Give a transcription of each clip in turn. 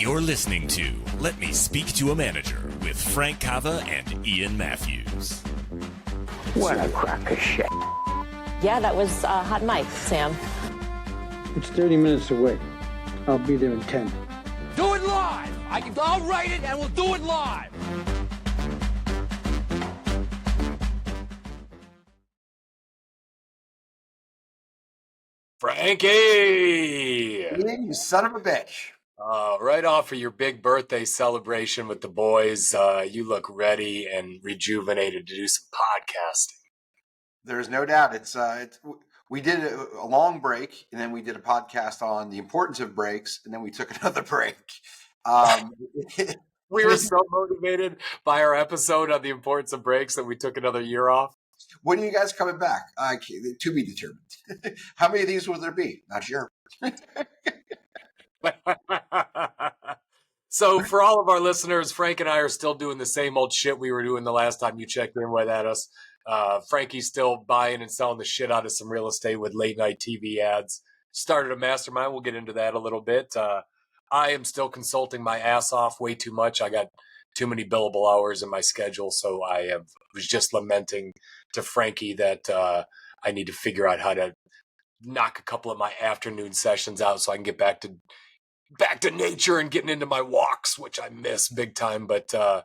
You're listening to Let Me Speak to a Manager with Frank Cava and Ian Mathews. What a crock of shit. Yeah, that was hot mic, Sam. It's 30 minutes away. I'll be there in 10. Do it live! I'll write it and we'll do it live! Frankie! You son of a bitch. Right off of your big birthday celebration with the boys, you look ready and rejuvenated to do some podcasting. There's no doubt. We did a long break, and then we did a podcast on the importance of breaks, and then we took another break. We were so motivated by our episode on the importance of breaks that we took another year off. When are you guys coming back? To be determined. How many of these will there be? Not sure. So for all of our listeners, Frank and I are still doing the same old shit we were doing the last time you checked in with us. Frankie's still buying and selling the shit out of some real estate with late night TV ads. Started a mastermind. We'll get into that a little bit. I am still consulting my ass off way too much. I got too many billable hours in my schedule. So was just lamenting to Frankie that I need to figure out how to knock a couple of my afternoon sessions out so I can get back to nature and getting into my walks, which I miss big time. But the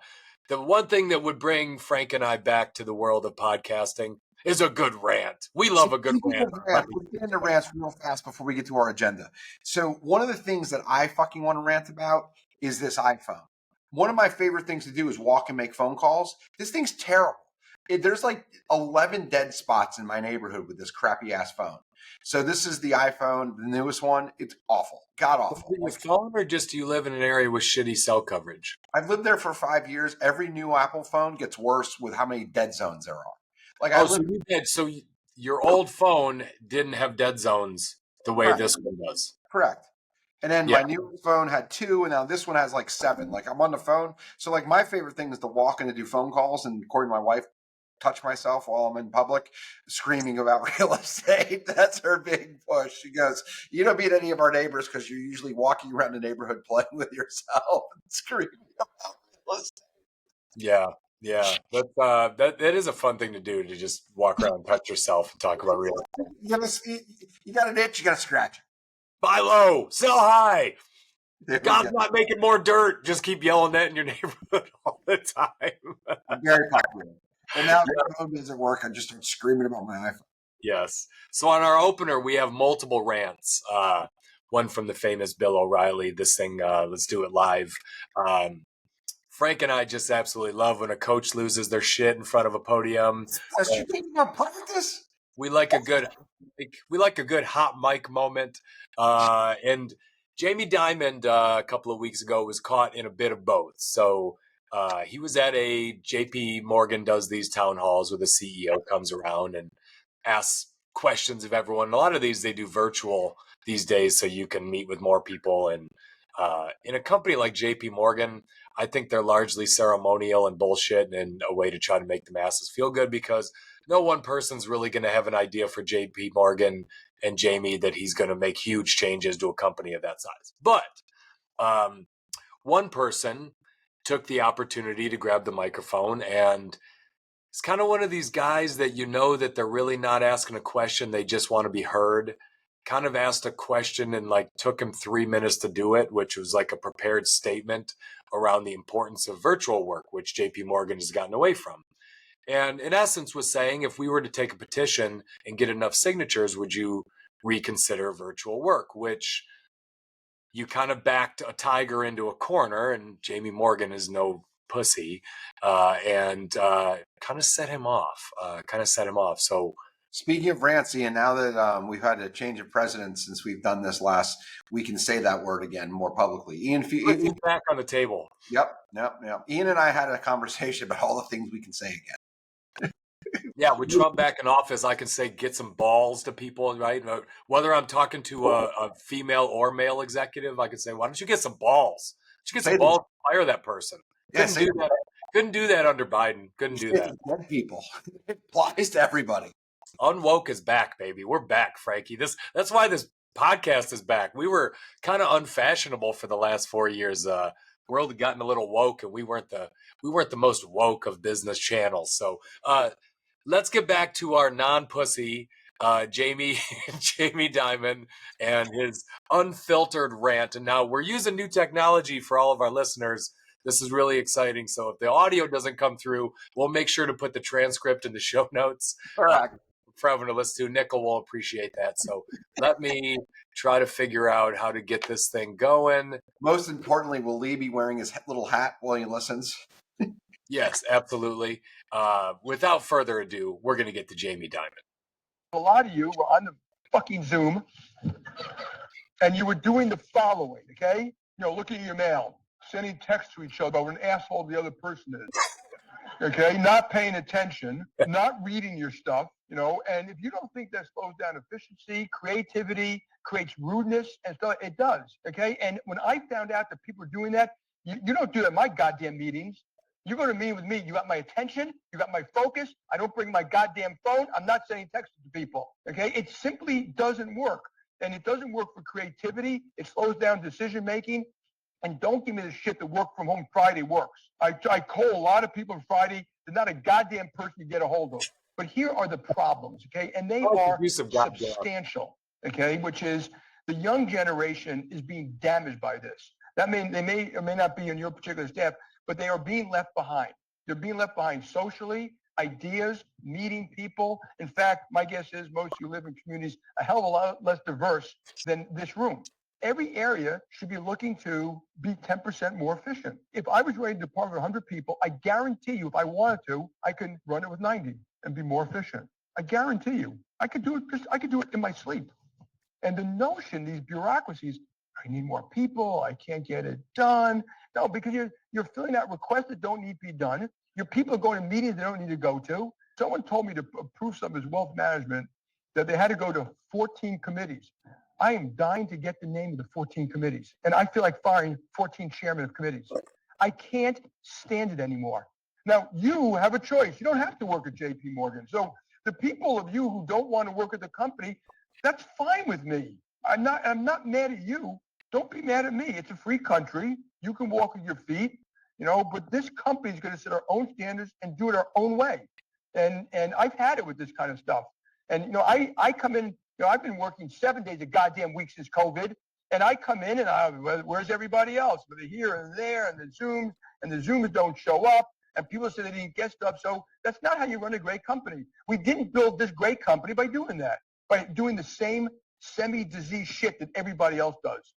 one thing that would bring Frank and I back to the world of podcasting is a good rant. We love a good rant. We'll get into rants real fast before we get to our agenda. So one of the things that I fucking want to rant about is this iPhone. One of my favorite things to do is walk and make phone calls. This thing's terrible. There's like 11 dead spots in my neighborhood with this crappy ass phone. So this is the iPhone, the newest one. It's awful. God awful. Your phone, or just do you live in an area with shitty cell coverage? I've lived there for 5 years. Every new Apple phone gets worse with how many dead zones there are. So your old phone didn't have dead zones the way this one does. Correct. And then my new phone had 2, and now this one has like 7. Like I'm on the phone. So like my favorite thing is to walk in to do phone calls, and according to my wife, touch myself while I'm in public, screaming about real estate. That's her big push. She goes, you don't meet any of our neighbors because you're usually walking around the neighborhood playing with yourself and screaming about real estate. Yeah. That is a fun thing to do, to just walk around and touch yourself and talk about real estate. You got an itch, you got to scratch it. Buy low, sell high. God's not making more dirt. Just keep yelling that in your neighborhood all the time. I'm very popular. And now the phone doesn't work. I just start screaming about my iPhone. Yes. So on our opener, we have multiple rants. One from the famous Bill O'Reilly. This thing, let's do it live. Frank and I just absolutely love when a coach loses their shit in front of a podium. You thinking about practice? We like a good hot mic moment. And Jamie Dimon a couple of weeks ago was caught in a bit of both. So he was at a JPMorgan does these town halls where the CEO comes around and asks questions of everyone. And a lot of these they do virtual these days, so you can meet with more people. And in a company like JPMorgan, I think they're largely ceremonial and bullshit and a way to try to make the masses feel good, because no one person's really going to have an idea for JPMorgan and Jamie that he's going to make huge changes to a company of that size. But one person took the opportunity to grab the microphone, and it's kind of one of these guys that you know that they're really not asking a question. They just want to be heard. Kind of asked a question and took him 3 minutes to do it, which was like a prepared statement around the importance of virtual work, which JPMorgan has gotten away from. And in essence was saying, if we were to take a petition and get enough signatures, would you reconsider virtual work? Which you kind of backed a tiger into a corner, and Jamie Morgan is no pussy, and kind of set him off. So speaking of rants, Ian, now that we've had a change of president since we've done this last, we can say that word again more publicly. Ian, back on the table. Yep. Ian and I had a conversation about all the things we can say again. Yeah, with Trump back in office, I can say get some balls to people, right? Whether I'm talking to a female or male executive, I can say, why don't you get some balls? You get some balls to fire that person. Couldn't do that under Biden. Couldn't do that. Dead people. It applies to everybody. Unwoke is back, baby. We're back, Frankie. That's why this podcast is back. We were kind of unfashionable for the last 4 years. World had gotten a little woke, and we weren't the most woke of business channels. So let's get back to our non-pussy Jamie Dimon and his unfiltered rant. And now we're using new technology for all of our listeners. This is really exciting. So if the audio doesn't come through, we'll make sure to put the transcript in the show notes. Correct. For everyone to listen to. Nickel will appreciate that. So let me try to figure out how to get this thing going. Most importantly, will Lee be wearing his little hat while he listens? Yes, absolutely. Without further ado, we're going to get to Jamie Dimon. A lot of you were on the fucking Zoom and you were doing the following, okay? Looking at your mail, sending texts to each other about what an asshole the other person is. Okay, not paying attention, not reading your stuff, and if you don't think that slows down efficiency, creativity, creates rudeness and stuff, it does, okay? And when I found out that people are doing that, you don't do that in my goddamn meetings. You go to a meeting with me, you got my attention, you got my focus, I don't bring my goddamn phone, I'm not sending texts to people, okay? It simply doesn't work, and it doesn't work for creativity, it slows down decision-making. And don't give me the shit that work from home Friday works. I call a lot of people on Friday. There's not a goddamn person to get a hold of. But here are the problems, okay? And they are substantial, okay? Which is the young generation is being damaged by this. They may or may not be in your particular staff, but they are being left behind. They're being left behind socially, ideas, meeting people. In fact, my guess is most of you live in communities a hell of a lot less diverse than this room. Every area should be looking to be 10% more efficient. If I was running a department of 100 people, I guarantee you, if I wanted to, I could run it with 90 and be more efficient. I guarantee you, I could do it in my sleep. And the notion, these bureaucracies, I need more people, I can't get it done. No, because you're filling out requests that don't need to be done. Your people are going to meetings they don't need to go to. Someone told me to approve something as wealth management that they had to go to 14 committees. I am dying to get the name of the 14 committees. And I feel like firing 14 chairmen of committees. I can't stand it anymore. Now, you have a choice. You don't have to work at JPMorgan. So the people of you who don't want to work at the company, that's fine with me. I'm not mad at you. Don't be mad at me. It's a free country. You can walk with your feet, but this company is going to set our own standards and do it our own way. And I've had it with this kind of stuff. And, I come in, I've been working 7 days a goddamn week since COVID, and I come in and where's everybody else? But they're here and there, and the Zooms don't show up, and people say they didn't get stuff. So that's not how you run a great company. We didn't build this great company by doing that, by doing the same semi-disease shit that everybody else does.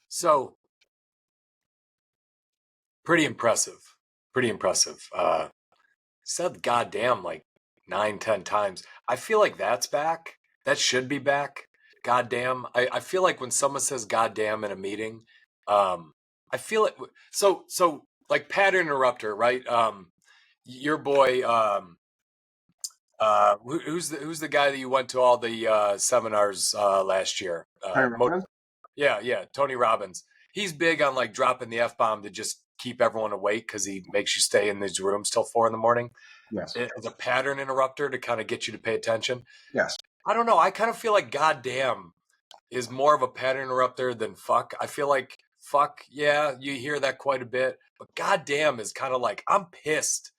So, pretty impressive. Said goddamn like 9-10 times. I feel like that's back. That should be back. Goddamn. I feel like when someone says goddamn in a meeting, I feel it. So like pattern interrupter, right? Your boy, who's the guy that you went to all the seminars last year? Yeah, Tony Robbins. He's big on like dropping the F-bomb to just keep everyone awake because he makes you stay in these rooms till 4 a.m. Yes. As a pattern interrupter to kind of get you to pay attention. Yes. I don't know. I kind of feel like goddamn is more of a pattern interrupter than fuck. I feel like fuck, yeah, you hear that quite a bit. But goddamn is kind of like, I'm pissed,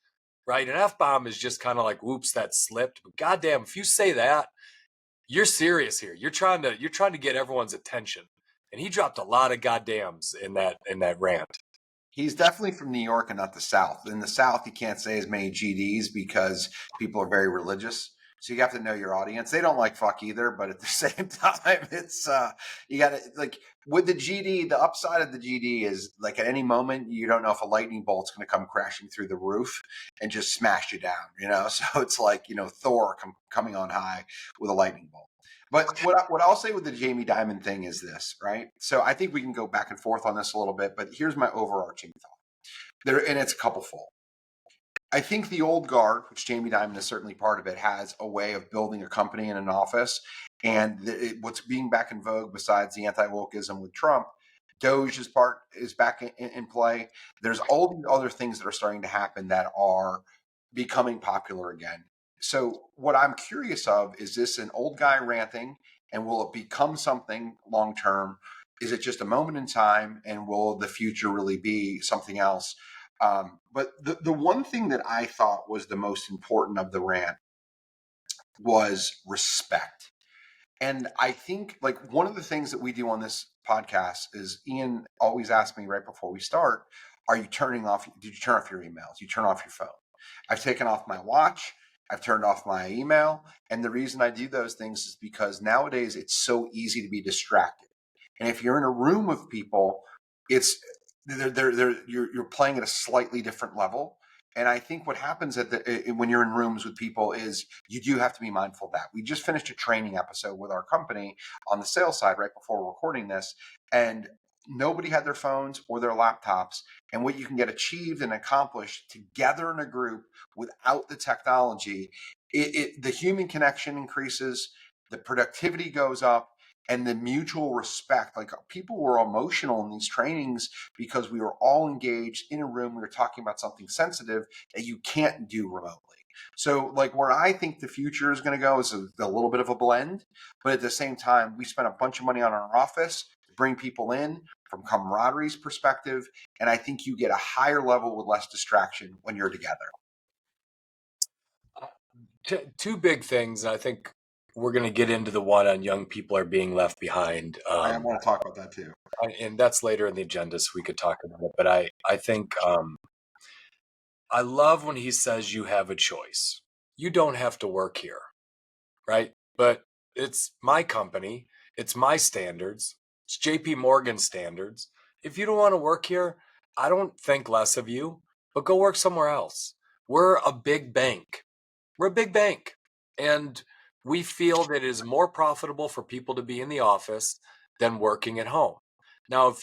right? An F-bomb is just kind of like, whoops, that slipped. But goddamn, if you say that, you're serious here. You're trying to get everyone's attention. And he dropped a lot of goddams in that rant. He's definitely from New York and not the South. In the South, you can't say as many GDs because people are very religious. So you have to know your audience. They don't like fuck either, but at the same time, it's you got to like with the GD. The upside of the GD is like at any moment you don't know if a lightning bolt's going to come crashing through the roof and just smash you down. So it's like Thor coming on high with a lightning bolt. But what I'll say with the Jamie Dimon thing is this, right? So I think we can go back and forth on this a little bit, but here's my overarching thought. And it's a couple fold. I think the old guard, which Jamie Dimon is certainly part of it, has a way of building a company in an office. And what's being back in vogue besides the anti-wokeism with Trump, Doge's part is back in play. There's all these other things that are starting to happen that are becoming popular again. So what I'm curious of, is this an old guy ranting, and will it become something long term? Is it just a moment in time, and will the future really be something else? But the one thing that I thought was the most important of the rant was respect. And I think, like, one of the things that we do on this podcast is, Ian always asks me right before we start, did you turn off your emails? You turn off your phone? I've taken off my watch. I've turned off my email. And the reason I do those things is because nowadays it's so easy to be distracted. And if you're in a room with people, you're playing at a slightly different level. And I think what happens when you're in rooms with people is you do have to be mindful of that. We just finished a training episode with our company on the sales side right before recording this, and nobody had their phones or their laptops. And what you can get achieved and accomplished together in a group without the technology, the human connection increases, the productivity goes up, and the mutual respect. Like, people were emotional in these trainings because we were all engaged in a room. We were talking about something sensitive that you can't do remotely. So, like, where I think the future is going to go is a little bit of a blend, but at the same time, we spent a bunch of money on our office to bring people in from camaraderie's perspective, and I think you get a higher level with less distraction when you're together. Two big things. I think we're going to get into the one on young people are being left behind. I want to talk about that too. And that's later in the agenda, so we could talk about it. But I think I love when he says you have a choice. You don't have to work here, right? But it's my company. It's my standards. It's JPMorgan standards. If you don't want to work here, I don't think less of you, but go work somewhere else. We're a big bank. We're a big bank. And we feel that it is more profitable for people to be in the office than working at home. Now,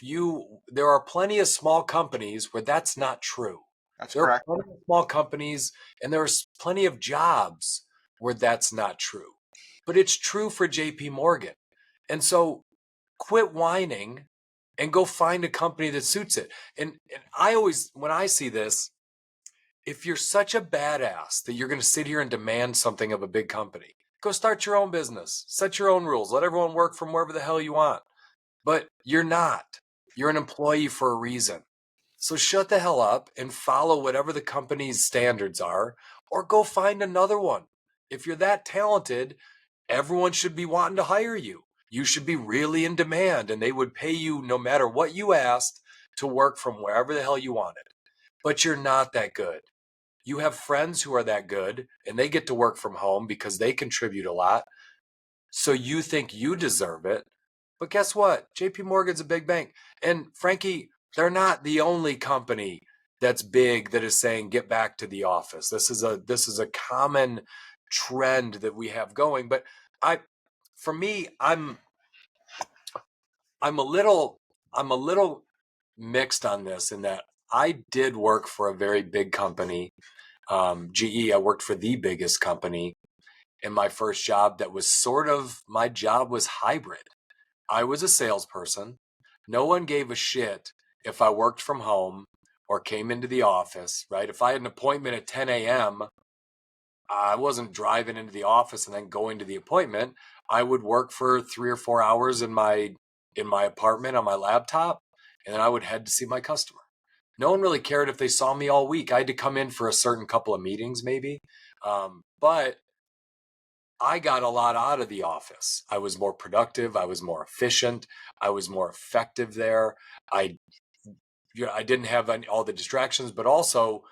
there are plenty of small companies where that's not true. That's there correct. Are plenty of small companies, and there's plenty of jobs where that's not true. But it's true for JP Morgan. And so quit whining and go find a company that suits it. And I always, when I see this, if you're such a badass that you're going to sit here and demand something of a big company, go start your own business, set your own rules, let everyone work from wherever the hell you want. But you're not. You're an employee for a reason. So shut the hell up and follow whatever the company's standards are, or go find another one. If you're that talented, everyone should be wanting to hire you. You should be really in demand, and they would pay you no matter what you asked to work from wherever the hell you wanted. But you're not that good. You have friends who are that good, and they get to work from home because they contribute a lot. So you think you deserve it. But guess what? JP Morgan's a big bank. And Frankie, they're not the only company that's big that is saying get back to the office. This is a common trend that we have going. But for me, I'm a little mixed on this, in that I did work for a very big company. GE, I worked for the biggest company in my first job. That was my job was hybrid. I was a salesperson. No one gave a shit if I worked from home or came into the office, right? If I had an appointment at 10 a.m., I wasn't driving into the office and then going to the appointment. I would work for 3 or 4 hours in my apartment on my laptop, and then I would head to see my customer. No one really cared if they saw me all week. I had to come in for a certain couple of meetings maybe. But I got a lot out of the office. I was more productive. I was more efficient. I was more effective there. I didn't have all the distractions, but also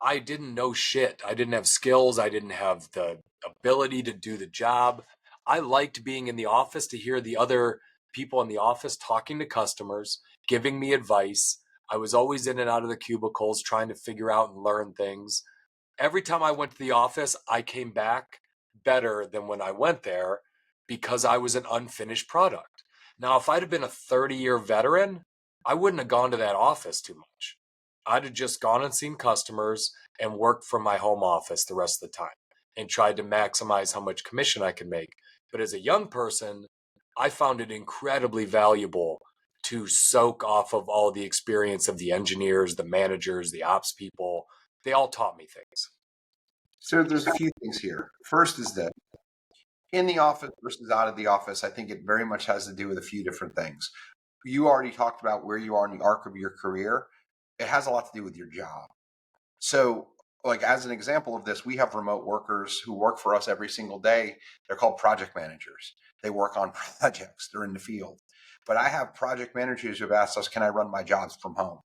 I didn't know shit. I didn't have skills. I didn't have the ability to do the job. I liked being in the office to hear the other people in the office talking to customers, giving me advice. I was always in and out of the cubicles trying to figure out and learn things. Every time I went to the office, I came back better than when I went there because I was an unfinished product. Now, if I'd have been a 30-year veteran, I wouldn't have gone to that office too much. I'd have just gone and seen customers and worked from my home office the rest of the time and tried to maximize how much commission I could make. But as a young person, I found it incredibly valuable to soak off of all the experience of the engineers, the managers, the ops people. They all taught me things. So there's a few things here. First is that in the office versus out of the office, I think it very much has to do with a few different things. You already talked about where you are in the arc of your career. It has a lot to do with your job. So, like, as an example of this, we have remote workers who work for us every single day. They're called project managers. They work on projects. They're in the field. But I have project managers who have asked us, can I run my jobs from home?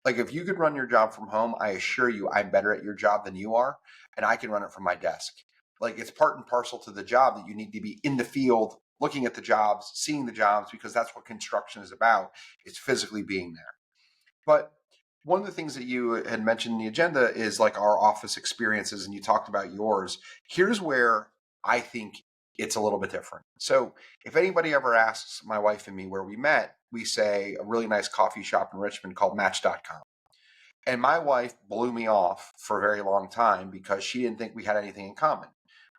Like, if you could run your job from home, I assure you I'm better at your job than you are, and I can run it from my desk. Like, it's part and parcel to the job that you need to be in the field, looking at the jobs, seeing the jobs, because that's what construction is about. It's physically being there. But one of the things that you had mentioned in the agenda is like our office experiences, and you talked about yours. Here's where I think it's a little bit different. So if anybody ever asks my wife and me where we met, we say a really nice coffee shop in Richmond called Match.com. And my wife blew me off for a very long time because she didn't think we had anything in common.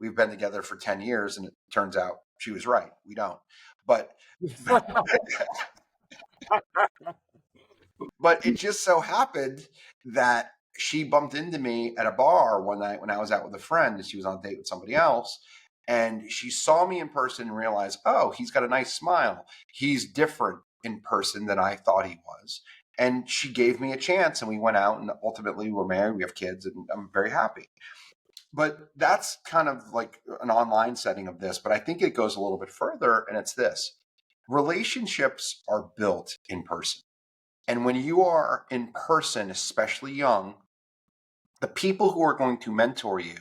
We've been together for 10 years, and it turns out she was right. We don't. But but it just so happened that she bumped into me at a bar one night when I was out with a friend, and she was on a date with somebody else. And she saw me in person and realized, oh, he's got a nice smile. He's different in person than I thought he was. And she gave me a chance, and we went out, and ultimately we're married. We have kids, and I'm very happy. But that's kind of like an online setting of this. But I think it goes a little bit further, and it's this. Relationships are built in person. And when you are in person, especially young, the people who are going to mentor you,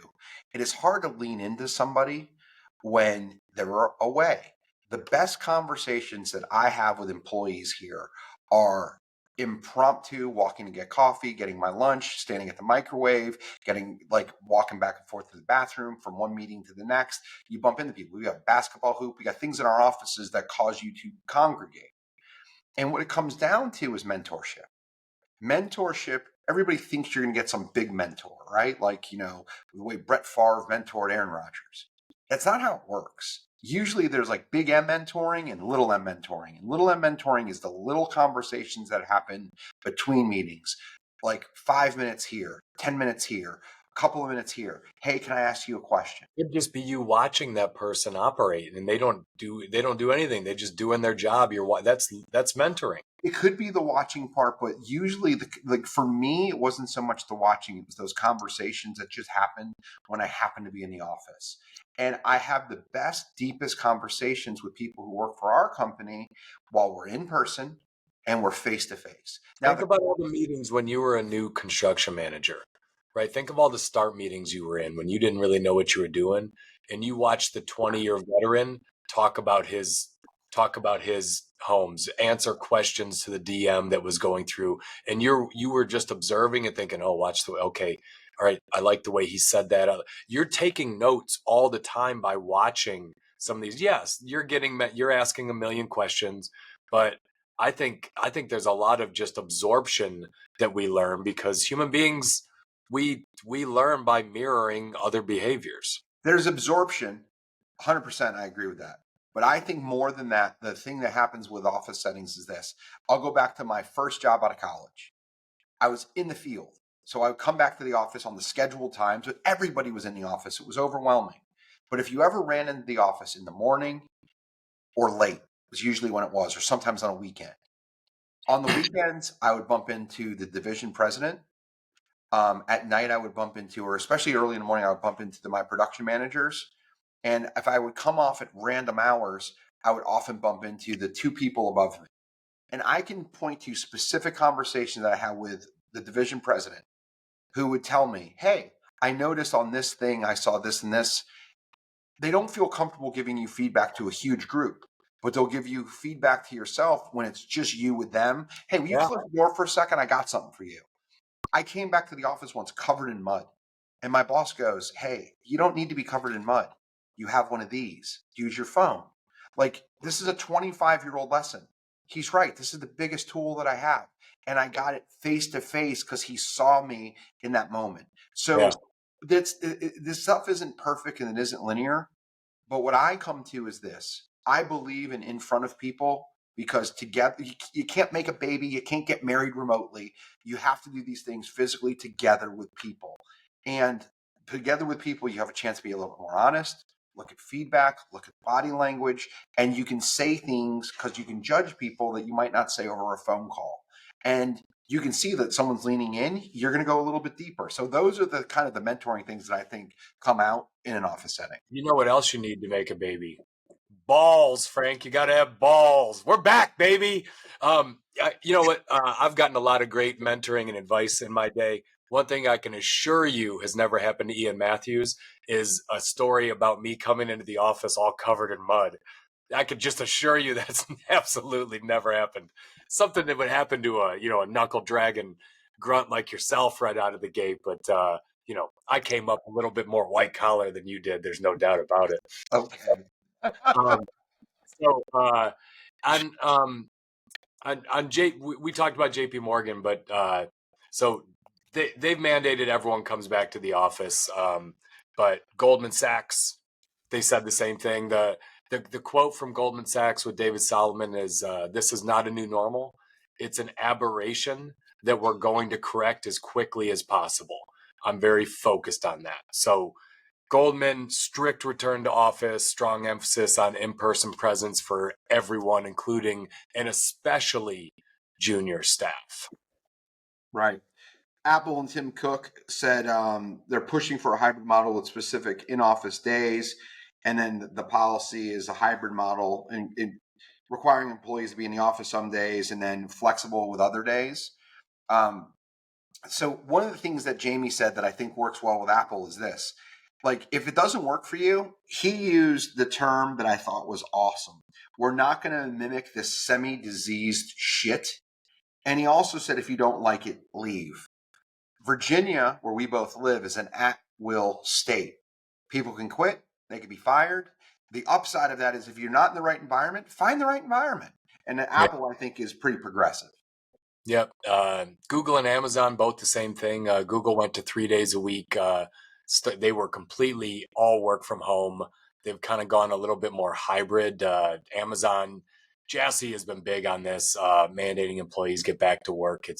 it is hard to lean into somebody when they're away. The best conversations that I have with employees here are impromptu, walking to get coffee, getting my lunch, standing at the microwave, getting like walking back and forth to the bathroom from one meeting to the next. You bump into people. We got basketball hoop. We got things in our offices that cause you to congregate. And what it comes down to is mentorship. Mentorship, everybody thinks you're going to get some big mentor, right? Like, you know, the way Brett Favre mentored Aaron Rodgers. That's not how it works. Usually there's like big M mentoring and little M mentoring. And little M mentoring is the little conversations that happen between meetings, like 5 minutes here, 10 minutes here, a couple of minutes here. Hey, can I ask you a question? It'd just be you watching that person operate, and they don't do anything. They're just doing their job. That's mentoring. It could be the watching part, but usually, like for me, it wasn't so much the watching. It was those conversations that just happened when I happened to be in the office. And I have the best, deepest conversations with people who work for our company while we're in person and we're face to face. Now, Think about all the meetings when you were a new construction manager, right? Think of all the start meetings you were in when you didn't really know what you were doing, and you watched the 20-year veteran talk about his homes, answer questions to the DM that was going through, and you were just observing and thinking, oh, okay, all right, I like the way he said that. You're taking notes all the time by watching some of these. Yes, you're asking a million questions, but I think there's a lot of just absorption that we learn because human beings, we learn by mirroring other behaviors. There's absorption, 100%. I agree with that. But I think more than that, the thing that happens with office settings is this. I'll go back to my first job out of college. I was in the field. So I would come back to the office on the scheduled times, but everybody was in the office. It was overwhelming. But if you ever ran into the office in the morning or late, was usually when it was, or sometimes on a weekend. On the weekends, I would bump into the division president. At night, I would bump into, or especially early in the morning, I would bump into my production managers. And if I would come off at random hours, I would often bump into the two people above me. And I can point to specific conversations that I had with the division president who would tell me, hey, I noticed on this thing, I saw this and this. They don't feel comfortable giving you feedback to a huge group, but they'll give you feedback to yourself when it's just you with them. Hey, will you close the door for a second? I got something for you. I came back to the office once covered in mud, and my boss goes, hey, you don't need to be covered in mud. You have one of these. Use your phone. Like, this is a 25-year-old lesson. He's right. This is the biggest tool that I have. And I got it face to face because he saw me in that moment. So this stuff isn't perfect and it isn't linear. But what I come to is this. I believe in front of people, because together, you can't make a baby. You can't get married remotely. You have to do these things physically together with people. And together with people, you have a chance to be a little bit more honest, look at feedback, look at body language, and you can say things because you can judge people that you might not say over a phone call. And you can see that someone's leaning in, you're going to go a little bit deeper. So those are the kind of the mentoring things that I think come out in an office setting. You know what else you need to make a baby? Balls, Frank. You got to have balls. We're back, baby. You know what? I've gotten a lot of great mentoring and advice in my day. One thing I can assure you has never happened to Ian Mathews is a story about me coming into the office all covered in mud. I could just assure you that's absolutely never happened. Something that would happen to a knuckle dragon grunt like yourself right out of the gate. But, I came up a little bit more white collar than you did. There's no doubt about it. Okay. We talked about JPMorgan, but so they've mandated everyone comes back to the office. But Goldman Sachs, they said the same thing. The quote from Goldman Sachs with David Solomon is, "This is not a new normal. It's an aberration that we're going to correct as quickly as possible." I'm very focused on that. So Goldman, strict return to office, strong emphasis on in-person presence for everyone, including and especially junior staff. Right. Apple and Tim Cook said they're pushing for a hybrid model with specific in-office days. And then the policy is a hybrid model and requiring employees to be in the office some days and then flexible with other days. So one of the things that Jamie said that I think works well with Apple is this. Like, if it doesn't work for you, he used the term that I thought was awesome. We're not going to mimic this semi-diseased shit. And he also said, if you don't like it, leave. Virginia, where we both live, is an at-will state. People can quit. They can be fired. The upside of that is if you're not in the right environment, find the right environment. And Apple, I think, is pretty progressive. Yep. Google and Amazon, both the same thing. Google went to 3 days a week. They were completely all work from home. They've kind of gone a little bit more hybrid. Amazon, Jassy has been big on this, mandating employees get back to work.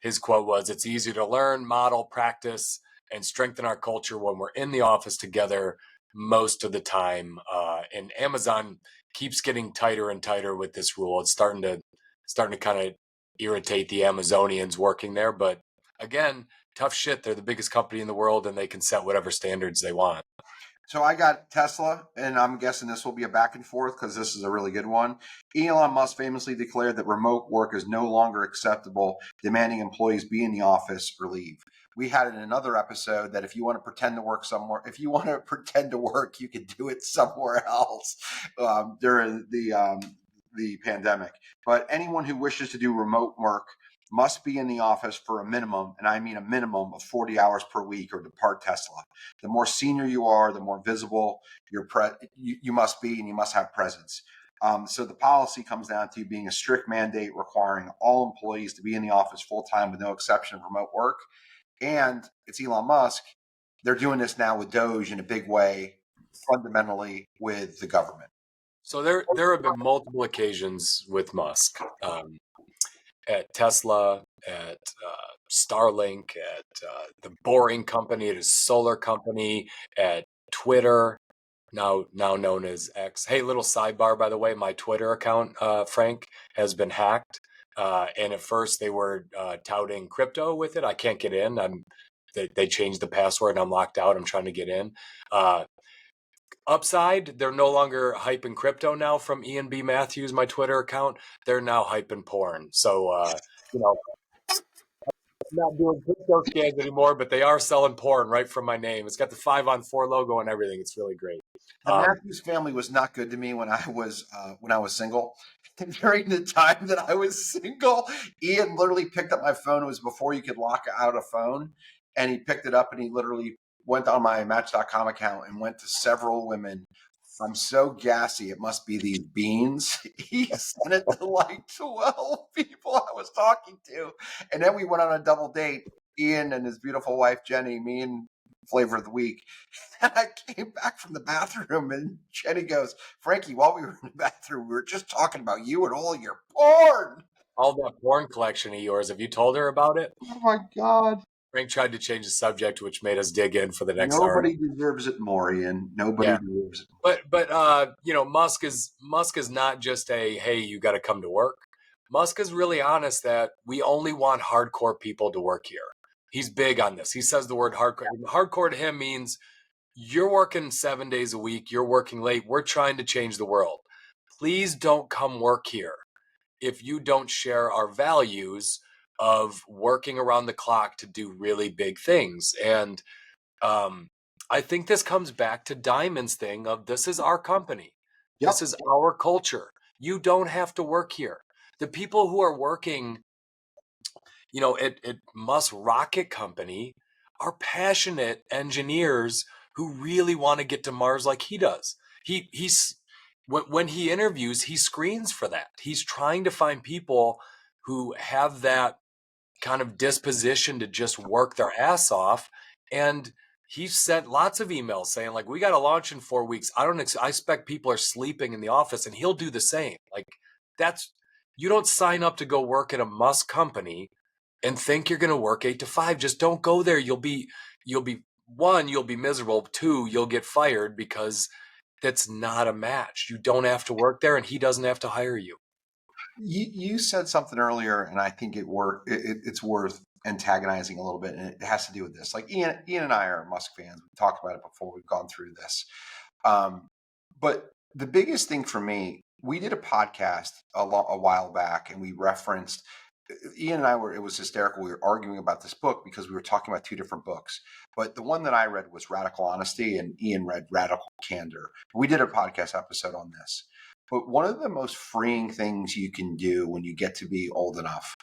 His quote was, "It's easier to learn, model, practice, and strengthen our culture when we're in the office together most of the time." And Amazon keeps getting tighter and tighter with this rule. It's starting to kind of irritate the Amazonians working there. But again, tough shit. They're the biggest company in the world and they can set whatever standards they want. So I got Tesla, and I'm guessing this will be a back and forth because this is a really good one. Elon Musk famously declared that remote work is no longer acceptable, demanding employees be in the office or leave. We had in another episode that if you want to pretend to work somewhere, if you want to pretend to work, you can do it somewhere else during the pandemic. But anyone who wishes to do remote work must be in the office for a minimum, and I mean a minimum of 40 hours per week, or depart Tesla. The more senior you are, the more visible you must be, and you must have presence. So the policy comes down to being a strict mandate requiring all employees to be in the office full-time with no exception of remote work. And it's Elon Musk. They're doing this now with Doge in a big way, fundamentally with the government. So there have been multiple occasions with Musk. At Tesla, at Starlink, at the Boring Company, at his solar company, at Twitter, now known as X. Hey, little sidebar, by the way, my Twitter account, Frank, has been hacked. And at first they were touting crypto with it. I can't get in. They changed the password and I'm locked out. I'm trying to get in. Upside, they're no longer hyping crypto now from Ian B. Mathews, my Twitter account. They're now hyping porn. So, I'm not doing crypto scams anymore, but they are selling porn right from my name. It's got the 5-on-4 logo and everything. It's really great. The Mathews family was not good to me when I was single. During the time that I was single, Ian literally picked up my phone. It was before you could lock out a phone. And he picked it up and he literally went on my Match.com account and went to several women. I'm so gassy. It must be these beans. He sent it to like 12 people I was talking to. And then we went on a double date, Ian and his beautiful wife, Jenny, me and Flavor of the Week. And I came back from the bathroom and Jenny goes, "Frankie, while we were in the bathroom, we were just talking about you and all your porn." All that porn collection of yours. Have you told her about it? Oh my God. Frank tried to change the subject, which made us dig in for the next hour. Nobody deserves it more, Ian. Nobody deserves it. But Musk is not just a, hey, you got to come to work. Musk is really honest that we only want hardcore people to work here. He's big on this. He says the word hardcore. Hardcore to him means you're working 7 days a week. You're working late. We're trying to change the world. Please don't come work here if you don't share our values of working around the clock to do really big things. And I think this comes back to Dimon's thing of this is our company. Yep. This is our culture. You don't have to work here. The people who are working, at Musk Rocket Company are passionate engineers who really want to get to Mars like he does. When he interviews, he screens for that. He's trying to find people who have that kind of disposition to just work their ass off. And he's sent lots of emails saying, like, we got to launch in 4 weeks. I expect people are sleeping in the office, and he'll do the same. Like, you don't sign up to go work at a Musk company and think you're going to work 8 to 5. Just don't go there. You'll be one, you'll be miserable. 2, you'll get fired because that's not a match. You don't have to work there, and he doesn't have to hire you. You said something earlier, and I think it's worth antagonizing a little bit, and it has to do with this. Like Ian and I are Musk fans. We talked about it before. We've gone through this. But the biggest thing for me, we did a podcast a while back, and we referenced Ian and I it was hysterical. We were arguing about this book because we were talking about 2 different books. But the one that I read was Radical Honesty, and Ian read Radical Candor. We did a podcast episode on this. But one of the most freeing things you can do when you get to be old enough,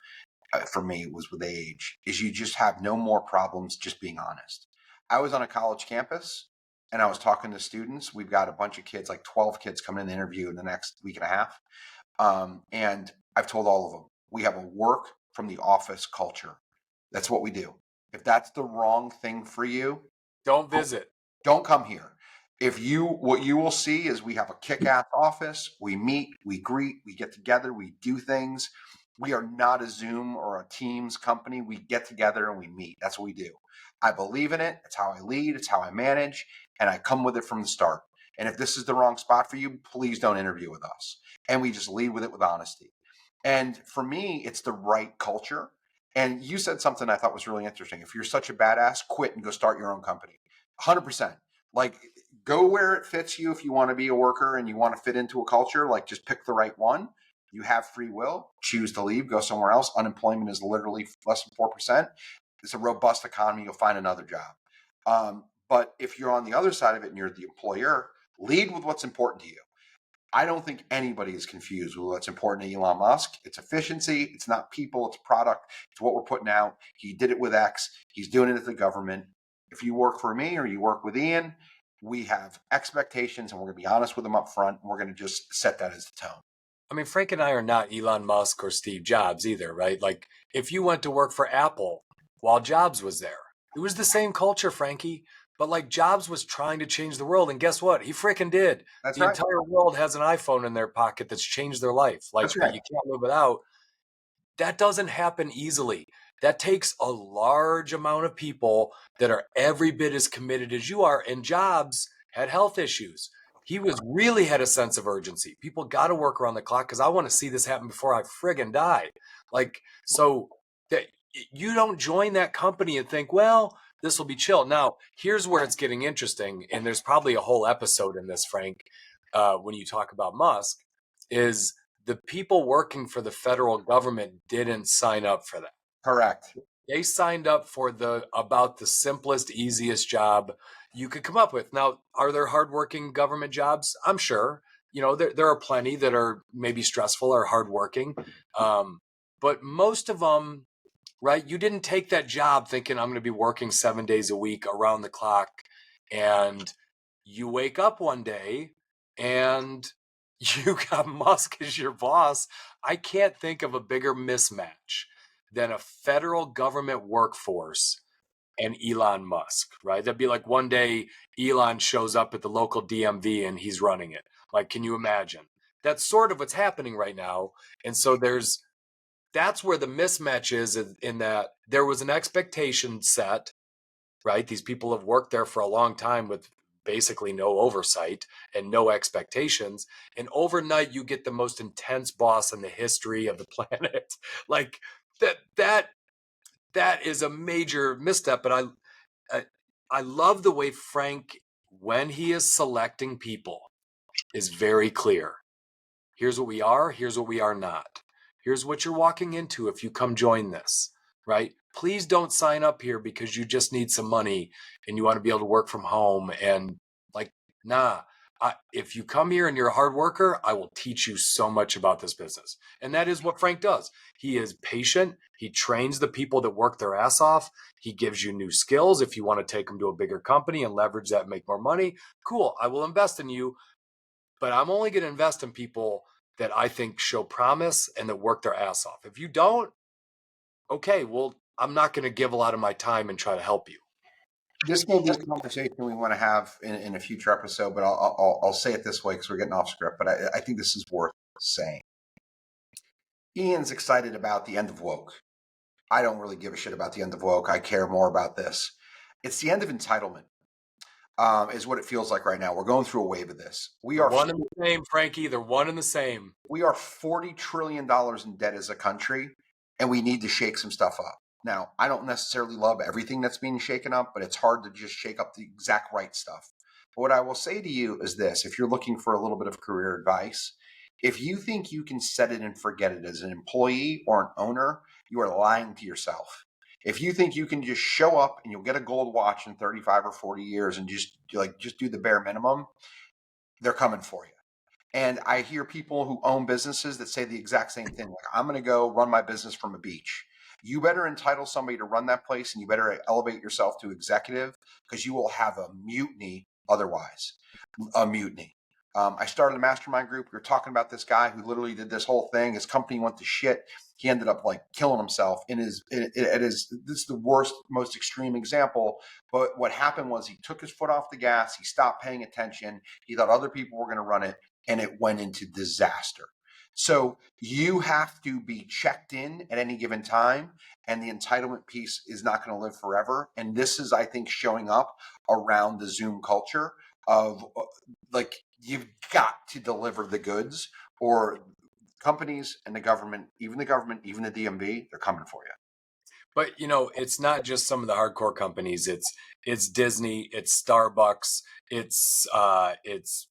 for me, it was with age, is you just have no more problems just being honest. I was on a college campus, and I was talking to students. We've got a bunch of kids, like 12 kids coming in the interview in the next week and a half. And I've told all of them, we have a work from the office culture. That's what we do. If that's the wrong thing for you, don't visit. Don't come here. What you will see is we have a kick-ass office. We meet, we greet, we get together, we do things. We are not a Zoom or a Teams company. We get together and we meet. That's what we do. I believe in it. It's how I lead. It's how I manage. And I come with it from the start. And if this is the wrong spot for you, please don't interview with us. And we just lead with it with honesty. And for me, it's the right culture. And you said something I thought was really interesting. If you're such a badass, quit and go start your own company. 100%. Like, go where it fits you. If you want to be a worker and you want to fit into a culture, like, just pick the right one. You have free will. Choose to leave. Go somewhere else. Unemployment is literally less than 4%. It's a robust economy. You'll find another job. But if you're on the other side of it and you're the employer, lead with what's important to you. I don't think anybody is confused with what's important to Elon Musk. It's efficiency. It's not people. It's product. It's what we're putting out. He did it with X. He's doing it at the government. If you work for me or you work with Ian, we have expectations, and we're going to be honest with them up front. And we're going to just set that as the tone. I mean, Frank and I are not Elon Musk or Steve Jobs either, right? Like, if you went to work for Apple while Jobs was there, it was the same culture, Frankie. But like, Jobs was trying to change the world, and guess what? He freaking did. That's the right. entire world has an iPhone in their pocket that's changed their life. Like, That's right. You can't live without. That doesn't happen easily. That takes a large amount of people that are every bit as committed as you are. And Jobs had health issues. He really had a sense of urgency. People got to work around the clock because I want to see this happen before I friggin' die. Like, so that you don't join that company and think, well, this will be chill. Now, here's where it's getting interesting. And there's probably a whole episode in this, Frank, when you talk about Musk, is the people working for the federal government didn't sign up for that. Correct. They signed up for about the simplest, easiest job you could come up with. Now, are there hardworking government jobs? I'm sure. There are plenty that are maybe stressful or hardworking. But most of them, right? You didn't take that job thinking I'm going to be working 7 days a week around the clock. And you wake up one day and you got Musk as your boss. I can't think of a bigger mismatch than a federal government workforce and Elon Musk, right? That'd be like one day Elon shows up at the local DMV and he's running it. Like, can you imagine? That's sort of what's happening right now. And so there's that's where the mismatch is, in that there was an expectation set, right? These people have worked there for a long time with basically no oversight and no expectations. And overnight, you get the most intense boss in the history of the planet. Like that is a major misstep. But I love the way Frank, when he is selecting people, is very clear. Here's what we are. Here's what we are not. Here's what you're walking into if you come join this, right? Please don't sign up here because you just need some money and you want to be able to work from home. And like, nah, if you come here and you're a hard worker, I will teach you so much about this business. And that is what Frank does. He is patient. He trains the people that work their ass off. He gives you new skills. If you want to take them to a bigger company and leverage that and make more money, cool, I will invest in you. But I'm only going to invest in people that I think show promise and that work their ass off. If you don't, okay, well, I'm not going to give a lot of my time and try to help you. This may be a conversation we want to have in a future episode, but I'll say it this way because we're getting off script. But I think this is worth saying. Ian's excited about the end of woke. I don't really give a shit about the end of woke. I care more about this. It's the end of entitlement. Is what it feels like right now. We're going through a wave of this. We are one and the same, Frankie. They're one and the same. We are $40 trillion in debt as a country, and we need to shake some stuff up. Now, I don't necessarily love everything that's being shaken up, but it's hard to just shake up the exact right stuff. But what I will say to you is this: if you're looking for a little bit of career advice, if you think you can set it and forget it as an employee or an owner, you are lying to yourself. If you think you can just show up and you'll get a gold watch in 35 or 40 years and just do the bare minimum, they're coming for you. And I hear people who own businesses that say the exact same thing. Like, I'm going to go run my business from a beach. You better entitle somebody to run that place, and you better elevate yourself to executive, because you will have a mutiny otherwise. A mutiny. I started a mastermind group. We were talking about this guy who literally did this whole thing. His company went to shit. He ended up like killing himself this is the worst, most extreme example. But what happened was he took his foot off the gas. He stopped paying attention. He thought other people were going to run it, and it went into disaster. So you have to be checked in at any given time, and the entitlement piece is not going to live forever. And this is, I think, showing up around the Zoom culture of like, you've got to deliver the goods, or companies and the government, even the DMV, they're coming for you. But it's not just some of the hardcore companies. It's Disney, it's Starbucks, it's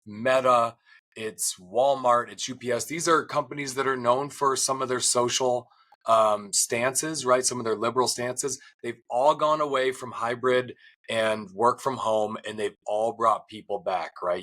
Meta, it's Walmart, it's UPS. These are companies that are known for some of their social stances, right? Some of their liberal stances. They've all gone away from hybrid and work from home, and they've all brought people back, right?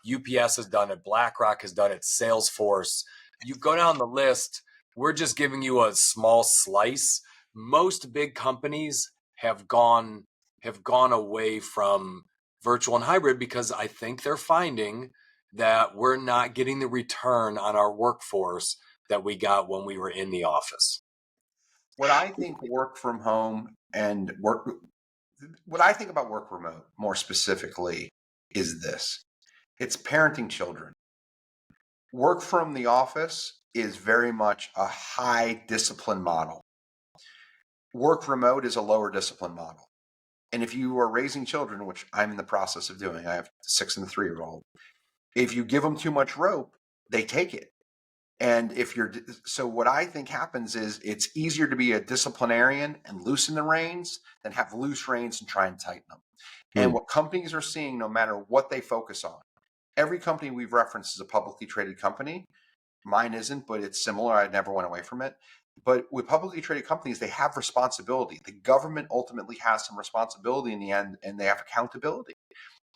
UPS has done it. BlackRock has done it. Salesforce. You go down the list. We're just giving you a small slice. Most big companies have gone away from virtual and hybrid because I think they're finding that we're not getting the return on our workforce that we got when we were in the office. What I think work from home and what I think about work remote more specifically is this: it's parenting children. Work from the office is very much a high discipline model. Work remote is a lower discipline model. And if you are raising children, which I'm in the process of doing, I have a 6 and a 3-year-old. If you give them too much rope, they take it. And so what I think happens is it's easier to be a disciplinarian and loosen the reins than have loose reins and try and tighten them. And what companies are seeing, no matter what they focus on, every company we've referenced is a publicly traded company. Mine isn't, but it's similar. I never went away from it. But with publicly traded companies, they have responsibility. The government ultimately has some responsibility in the end, and they have accountability.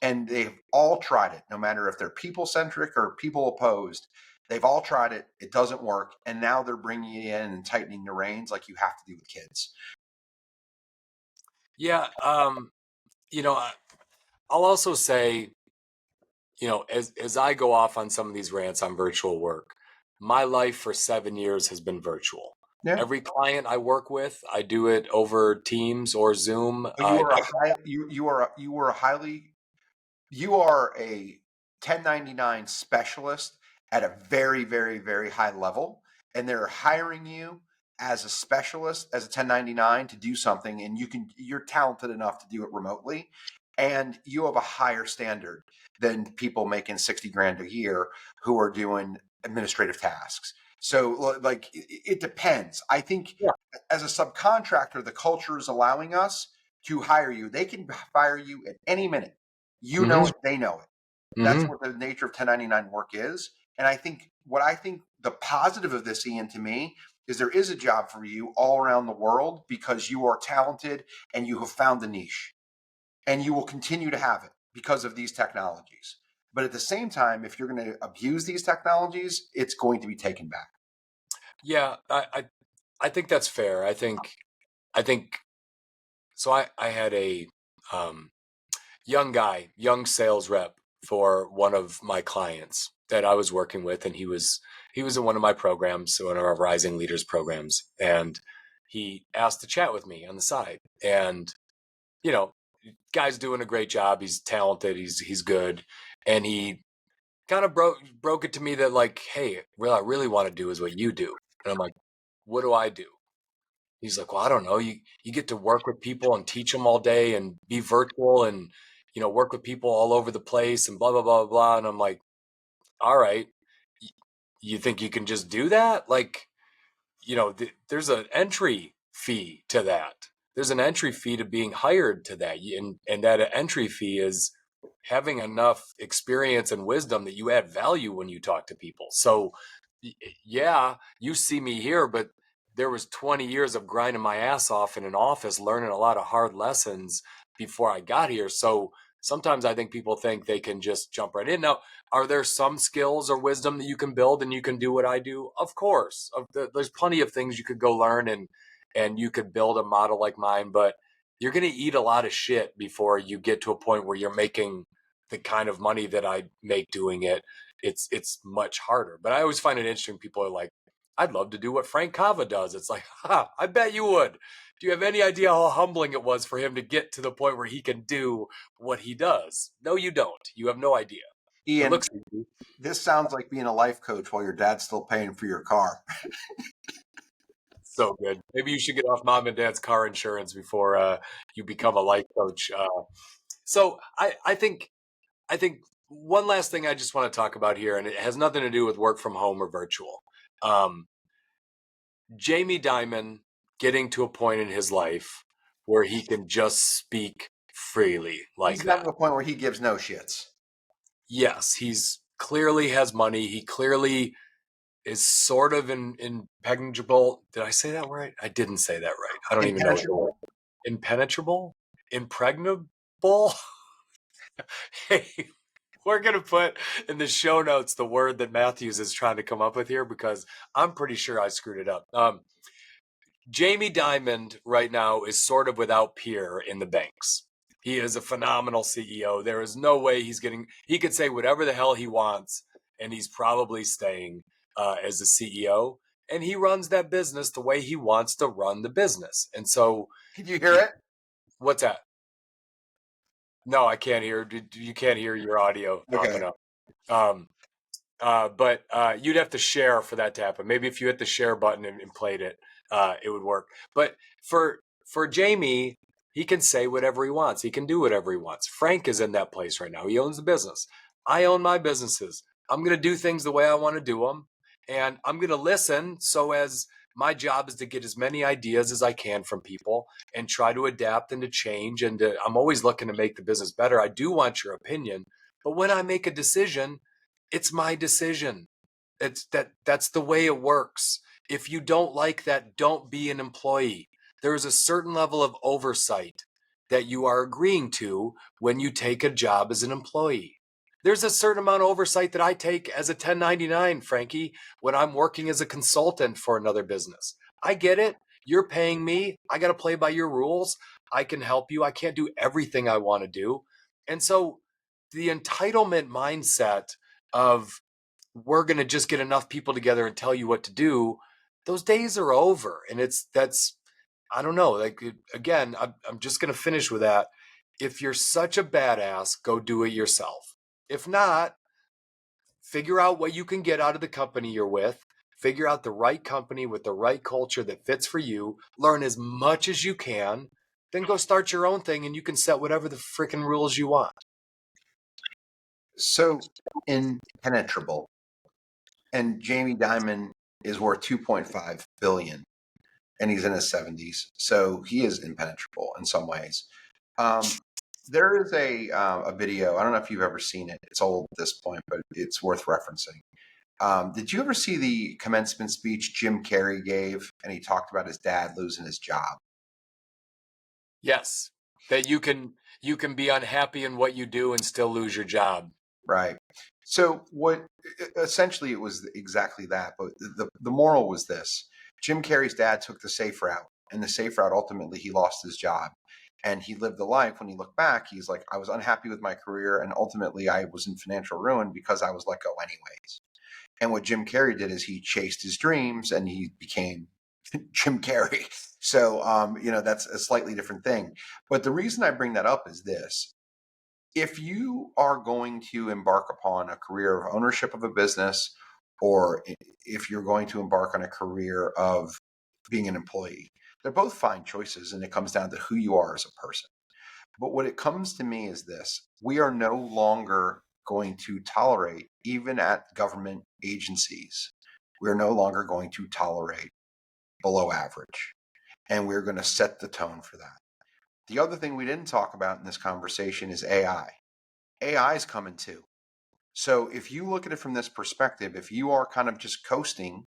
And they've all tried it, no matter if they're people-centric or people-opposed. They've all tried it. It doesn't work. And now they're bringing it in and tightening the reins like you have to do with kids. Yeah. I'll also say, as I go off on some of these rants on virtual work, my life for 7 years has been virtual. Yeah. Every client I work with, I do it over Teams or Zoom. You are a 1099 specialist at a very, very, very high level, and they're hiring you as a specialist, as a 1099 to do something, and you're talented enough to do it remotely, and you have a higher standard than people making 60 grand a year who are doing administrative tasks. So like it depends. I think as a subcontractor, the culture is allowing us to hire you. They can fire you at any minute. You know it, they know it. That's what the nature of 1099 work is. And I think the positive of this, Ian, to me, is there is a job for you all around the world because you are talented and you have found the niche, and you will continue to have it because of these technologies. But at the same time, if you're going to abuse these technologies, it's going to be taken back. Yeah, I think that's fair. I think so. I had a young sales rep for one of my clients that I was working with, and he was in one of my programs, one of our Rising Leaders programs, and he asked to chat with me on the side. And guy's doing a great job. He's talented. He's good, and he kind of broke it to me that like, hey, what I really want to do is what you do. And I'm like, what do I do? He's like, well, I don't know. You get to work with people and teach them all day and be virtual and, work with people all over the place and blah, blah, blah, blah. And I'm like, all right, you think you can just do that? Like, there's an entry fee to that. There's an entry fee to being hired to that. And that entry fee is having enough experience and wisdom that you add value when you talk to people. So yeah, you see me here, but there was 20 years of grinding my ass off in an office, learning a lot of hard lessons before I got here. So sometimes I think people think they can just jump right in. Now, are there some skills or wisdom that you can build and you can do what I do? Of course. There's plenty of things you could go learn and you could build a model like mine, but you're going to eat a lot of shit before you get to a point where you're making the kind of money that I make doing it. It's much harder. But I always find it interesting. People are like, I'd love to do what Frank Cava does. It's like, I bet you would. Do you have any idea how humbling it was for him to get to the point where he can do what he does? No, you don't. You have no idea. Ian, this sounds like being a life coach while your dad's still paying for your car. So good. Maybe you should get off mom and dad's car insurance before you become a life coach. So I think one last thing I just want to talk about here, and it has nothing to do with work from home or virtual. Jamie Dimon getting to a point in his life where he can just speak freely like He's that. gotten to the point where he gives no shits. Yes, he's clearly has money. He clearly is sort of impenetrable. Did I say that right? I didn't say that right. I don't even know. Impenetrable? Impregnable? Hey, we're going to put in the show notes the word that Mathews is trying to come up with here because I'm pretty sure I screwed it up. Jamie Dimon right now is sort of without peer in the banks. He is a phenomenal CEO. There is no way he could say whatever the hell he wants, and he's probably staying as a CEO. And he runs that business the way he wants to run the business. And so. Can you hear it? What's that? No, I can't hear. You can't hear your audio popping up. But you'd have to share for that to happen. Maybe if you hit the share button and played it, it would work. But for Jamie, he can say whatever he wants. He can do whatever he wants. Frank is in that place right now. He owns the business. I own my businesses. I'm going to do things the way I want to do them. And I'm going to listen so as my job is to get as many ideas as I can from people and try to adapt and to change. And I'm always looking to make the business better. I do want your opinion. But when I make a decision, it's my decision. That's the way it works. If you don't like that, don't be an employee. There is a certain level of oversight that you are agreeing to when you take a job as an employee. There's a certain amount of oversight that I take as a 1099, Frankie, when I'm working as a consultant for another business. I get it. You're paying me. I got to play by your rules. I can help you. I can't do everything I want to do. And so the entitlement mindset of we're going to just get enough people together and tell you what to do, those days are over. And I don't know, like, again, I'm just going to finish with that. If you're such a badass, go do it yourself. If not, figure out what you can get out of the company you're with, figure out the right company with the right culture that fits for you, learn as much as you can, then go start your own thing and you can set whatever the freaking rules you want. So Impenetrable, and Jamie Dimon is worth 2.5 billion, and he's in his 70s, so he is impenetrable in some ways. There is a video. I don't know if you've ever seen it. It's old at this point, but it's worth referencing. Did you ever see the commencement speech Jim Carrey gave, and he talked about his dad losing his job? Yes, that you can be unhappy in what you do and still lose your job. Right. So what essentially it was exactly that, but the moral was this. Jim Carrey's dad took the safe route, and the safe route ultimately he lost his job. And he lived the life. When he looked back, he's like, I was unhappy with my career, and ultimately I was in financial ruin because I was let go anyways. And what Jim Carrey did is he chased his dreams and he became Jim Carrey. So, that's a slightly different thing. But the reason I bring that up is this. If you are going to embark upon a career of ownership of a business, or if you're going to embark on a career of being an employee, they're both fine choices, and it comes down to who you are as a person. But what it comes to me is this. We are no longer going to tolerate, even at government agencies, we're no longer going to tolerate below average. And we're going to set the tone for that. The other thing we didn't talk about in this conversation is AI. AI is coming too. So if you look at it from this perspective, if you are kind of just coasting,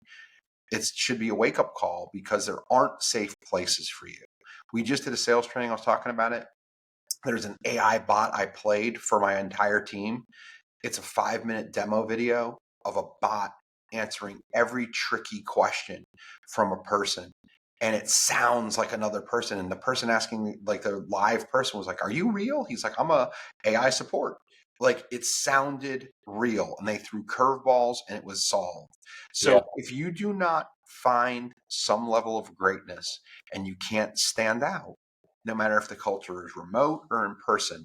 it should be a wake-up call because there aren't safe places for you. We just did a sales training. I was talking about it. There's an AI bot I played for my entire team. It's a 5-minute demo video of a bot answering every tricky question from a person. And it sounds like another person. And the person asking, like the live person was like, are you real? He's like, I'm a AI support. Like it sounded real, and they threw curveballs and it was solved. So if you do not find some level of greatness and you can't stand out, no matter if the culture is remote or in person,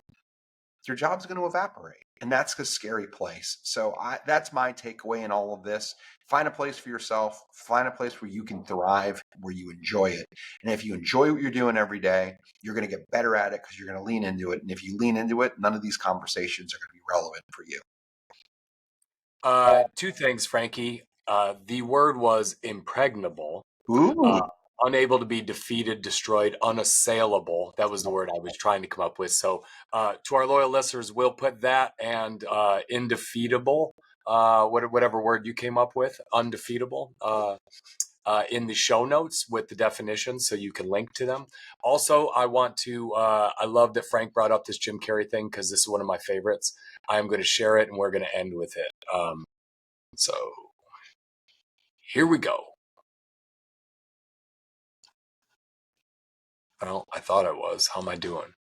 your job's going to evaporate. And that's a scary place. So that's my takeaway in all of this. Find a place for yourself. Find a place where you can thrive, where you enjoy it. And if you enjoy what you're doing every day, you're going to get better at it because you're going to lean into it. And if you lean into it, none of these conversations are going to be relevant for you. Two things, Frankie. The word was impregnable. Ooh. Unable to be defeated, destroyed, unassailable. That was the word I was trying to come up with. So to our loyal listeners, we'll put that and indefeatable, whatever word you came up with, undefeatable, in the show notes with the definitions so you can link to them. Also, I love that Frank brought up this Jim Carrey thing because this is one of my favorites. I'm going to share it and we're going to end with it. So here we go. Well, I thought I was. How am I doing?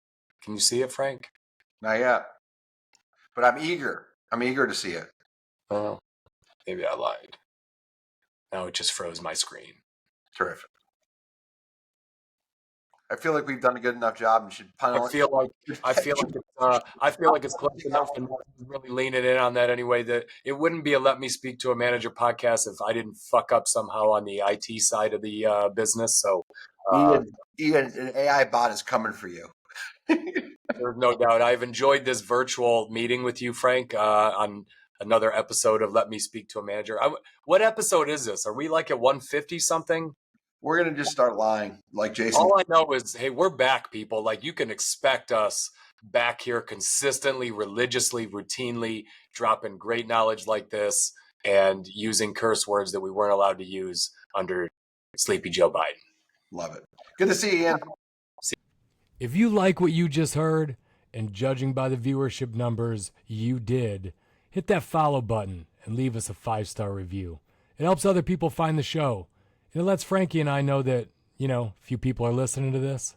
Can you see it, Frank? Not yet. But I'm eager. I'm eager to see it. Well, maybe I lied. Now it just froze my screen. Terrific. I feel like we've done a good enough job and should I feel like it's close enough, and I'm really leaning in on that anyway. That it wouldn't be a Let Me Speak to a Manager podcast if I didn't fuck up somehow on the IT side of the business. So, Ian, an AI bot is coming for you. There's no doubt. I've enjoyed this virtual meeting with you, Frank, on another episode of Let Me Speak to a Manager. What episode is this? Are we like at 150 something? We're going to just start lying like Jason. All I know is, hey, we're back, people. Like, you can expect us back here consistently, religiously, routinely, dropping great knowledge like this and using curse words that we weren't allowed to use under Sleepy Joe Biden. Love it. Good to see you, Ian. If you like what you just heard, and judging by the viewership numbers, you did, hit that follow button and leave us a 5-star review. It helps other people find the show. And it lets Frankie and I know that, a few people are listening to this.